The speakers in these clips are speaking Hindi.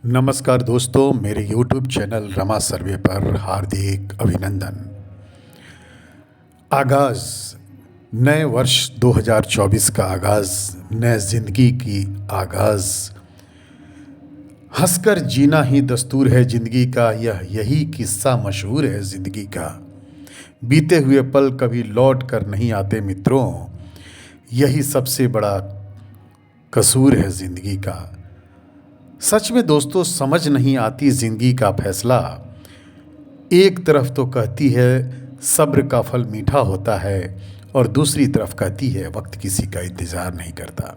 नमस्कार दोस्तों, मेरे YouTube चैनल रमा सर्वे पर हार्दिक अभिनंदन। आगाज़ नए वर्ष 2024 का आगाज़, नए ज़िंदगी की आगाज़। हंसकर जीना ही दस्तूर है ज़िंदगी का, यही किस्सा मशहूर है ज़िंदगी का। बीते हुए पल कभी लौट कर नहीं आते मित्रों, यही सबसे बड़ा कसूर है ज़िंदगी का। सच में दोस्तों, समझ नहीं आती जिंदगी का फैसला। एक तरफ तो कहती है सब्र का फल मीठा होता है, और दूसरी तरफ कहती है वक्त किसी का इंतज़ार नहीं करता।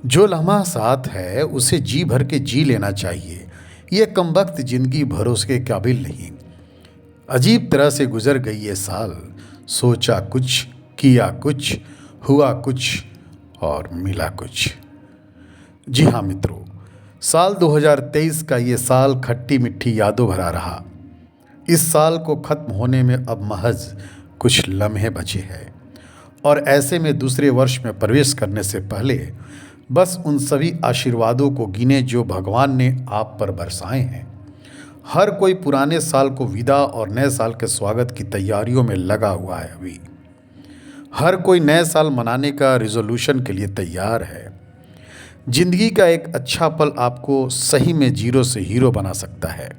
जो लम्हा साथ है उसे जी भर के जी लेना चाहिए। ये कमबख्त जिंदगी भरोसे के काबिल नहीं। अजीब तरह से गुजर गई ये साल, सोचा कुछ, किया कुछ, हुआ कुछ और मिला कुछ। जी हाँ मित्रों, साल 2023 का ये साल खट्टी मिट्टी यादों भरा रहा। इस साल को ख़त्म होने में अब महज कुछ लम्हे बचे हैं, और ऐसे में दूसरे वर्ष में प्रवेश करने से पहले बस उन सभी आशीर्वादों को गिने जो भगवान ने आप पर बरसाए हैं। हर कोई पुराने साल को विदा और नए साल के स्वागत की तैयारियों में लगा हुआ है। अभी हर कोई नए साल मनाने का रिजोल्यूशन के लिए तैयार है। जिंदगी का एक अच्छा पल आपको सही में जीरो से हीरो बना सकता है।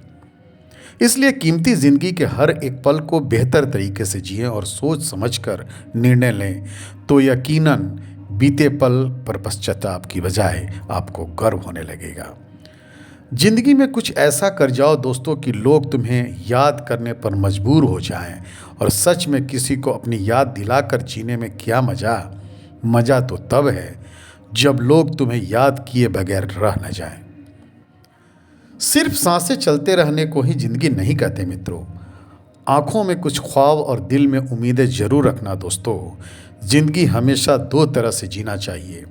इसलिए कीमती जिंदगी के हर एक पल को बेहतर तरीके से जिएं और सोच समझकर निर्णय लें, तो यकीनन बीते पल पर पश्चाताप की बजाय आपको गर्व होने लगेगा। जिंदगी में कुछ ऐसा कर जाओ दोस्तों कि लोग तुम्हें याद करने पर मजबूर हो जाएं। और सच में किसी को अपनी याद दिलाकर जीने में क्या मज़ा तो तब है जब लोग तुम्हें याद किए बगैर रह न जाएं। सिर्फ सांसें चलते रहने को ही जिंदगी नहीं कहते मित्रों। आंखों में कुछ ख्वाब और दिल में उम्मीदें जरूर रखना दोस्तों। जिंदगी हमेशा दो तरह से जीना चाहिए।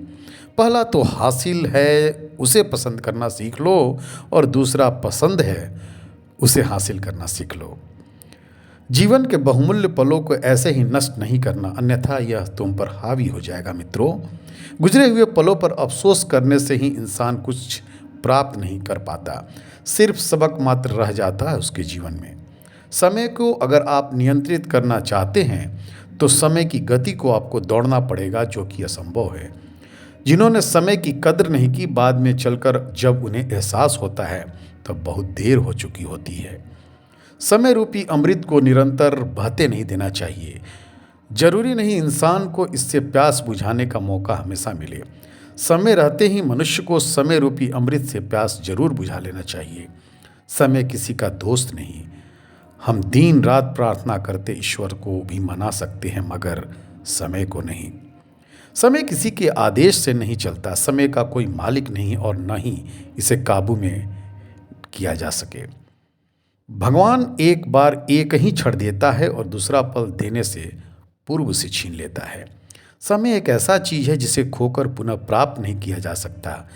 पहला तो हासिल है उसे पसंद करना सीख लो, और दूसरा पसंद है उसे हासिल करना सीख लो। जीवन के बहुमूल्य पलों को ऐसे ही नष्ट नहीं करना, अन्यथा यह तुम पर हावी हो जाएगा मित्रों। गुजरे हुए पलों पर अफसोस करने से ही इंसान कुछ प्राप्त नहीं कर पाता, सिर्फ सबक मात्र रह जाता है उसके जीवन में। समय को अगर आप नियंत्रित करना चाहते हैं तो समय की गति को आपको दौड़ना पड़ेगा, जो कि असंभव है। जिन्होंने समय की कद्र नहीं की, बाद में चलकर जब उन्हें एहसास होता है तब बहुत देर हो चुकी होती है। समय रूपी अमृत को निरंतर बहते नहीं देना चाहिए। जरूरी नहीं इंसान को इससे प्यास बुझाने का मौका हमेशा मिले। समय रहते ही मनुष्य को समय रूपी अमृत से प्यास जरूर बुझा लेना चाहिए। समय किसी का दोस्त नहीं। हम दिन रात प्रार्थना करते ईश्वर को भी मना सकते हैं, मगर समय को नहीं। समय किसी के आदेश से नहीं चलता। समय का कोई मालिक नहीं, और न ही इसे काबू में किया जा सके। भगवान एक बार एक ही क्षण देता है और दूसरा पल देने से पूर्व से छीन लेता है। समय एक ऐसा चीज़ है जिसे खोकर पुनः प्राप्त नहीं किया जा सकता,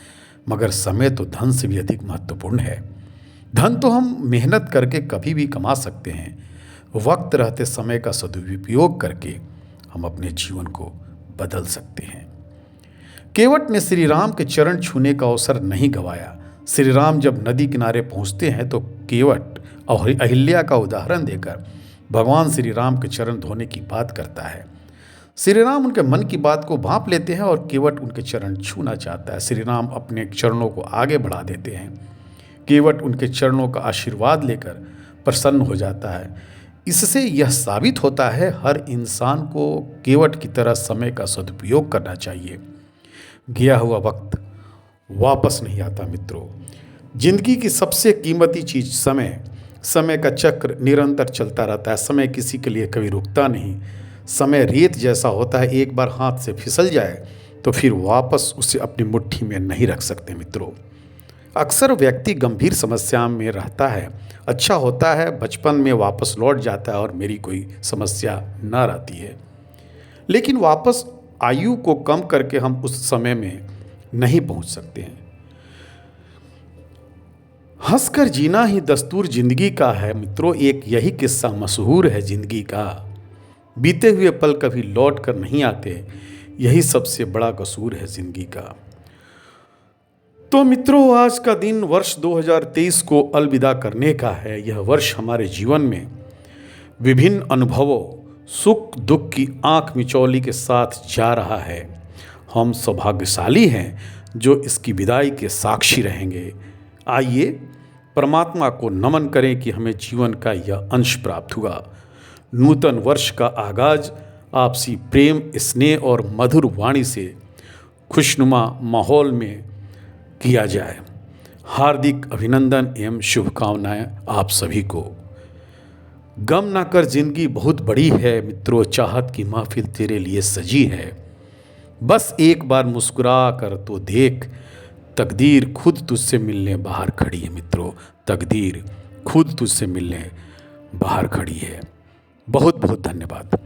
मगर समय तो धन से भी अधिक महत्वपूर्ण है। धन तो हम मेहनत करके कभी भी कमा सकते हैं। वक्त रहते समय का सदुपयोग करके हम अपने जीवन को बदल सकते हैं। केवट ने श्री राम के चरण छूने का अवसर नहीं गंवाया। श्री राम जब नदी किनारे पहुंचते हैं तो केवट और अहिल्या का उदाहरण देकर भगवान श्री राम के चरण धोने की बात करता है। श्री राम उनके मन की बात को भांप लेते हैं और केवट उनके चरण छूना चाहता है। श्री राम अपने चरणों को आगे बढ़ा देते हैं। केवट उनके चरणों का आशीर्वाद लेकर प्रसन्न हो जाता है। इससे यह साबित होता है हर इंसान को केवट की तरह समय का सदुपयोग करना चाहिए। गया हुआ वक्त वापस नहीं आता मित्रों। जिंदगी की सबसे कीमती चीज़ समय का चक्र निरंतर चलता रहता है। समय किसी के लिए कभी रुकता नहीं। समय रेत जैसा होता है, एक बार हाथ से फिसल जाए तो फिर वापस उसे अपनी मुट्ठी में नहीं रख सकते मित्रों। अक्सर व्यक्ति गंभीर समस्या में रहता है, अच्छा होता है बचपन में वापस लौट जाता है और मेरी कोई समस्या ना रहती है, लेकिन वापस आयु को कम करके हम उस समय में नहीं पहुंच सकते हैं। हंसकर जीना ही दस्तूर जिंदगी का है मित्रों। एक यही किस्सा मशहूर है जिंदगी का। बीते हुए पल कभी लौट कर नहीं आते, यही सबसे बड़ा कसूर है जिंदगी का। तो मित्रों, आज का दिन वर्ष 2023 को अलविदा करने का है। यह वर्ष हमारे जीवन में विभिन्न अनुभवों, सुख दुख की आंख मिचौली के साथ जा रहा है। हम सौभाग्यशाली हैं जो इसकी विदाई के साक्षी रहेंगे। आइए परमात्मा को नमन करें कि हमें जीवन का यह अंश प्राप्त हुआ। नूतन वर्ष का आगाज आपसी प्रेम, स्नेह और मधुर वाणी से खुशनुमा माहौल में किया जाए। हार्दिक अभिनंदन एवं शुभकामनाएं आप सभी को। गम ना कर, जिंदगी बहुत बड़ी है मित्रों, चाहत की महफिल तेरे लिए सजी है। बस एक बार मुस्कुरा कर तो देख, तकदीर खुद तुझसे मिलने बाहर खड़ी है मित्रों। तकदीर खुद तुझसे मिलने बाहर खड़ी है। बहुत बहुत धन्यवाद।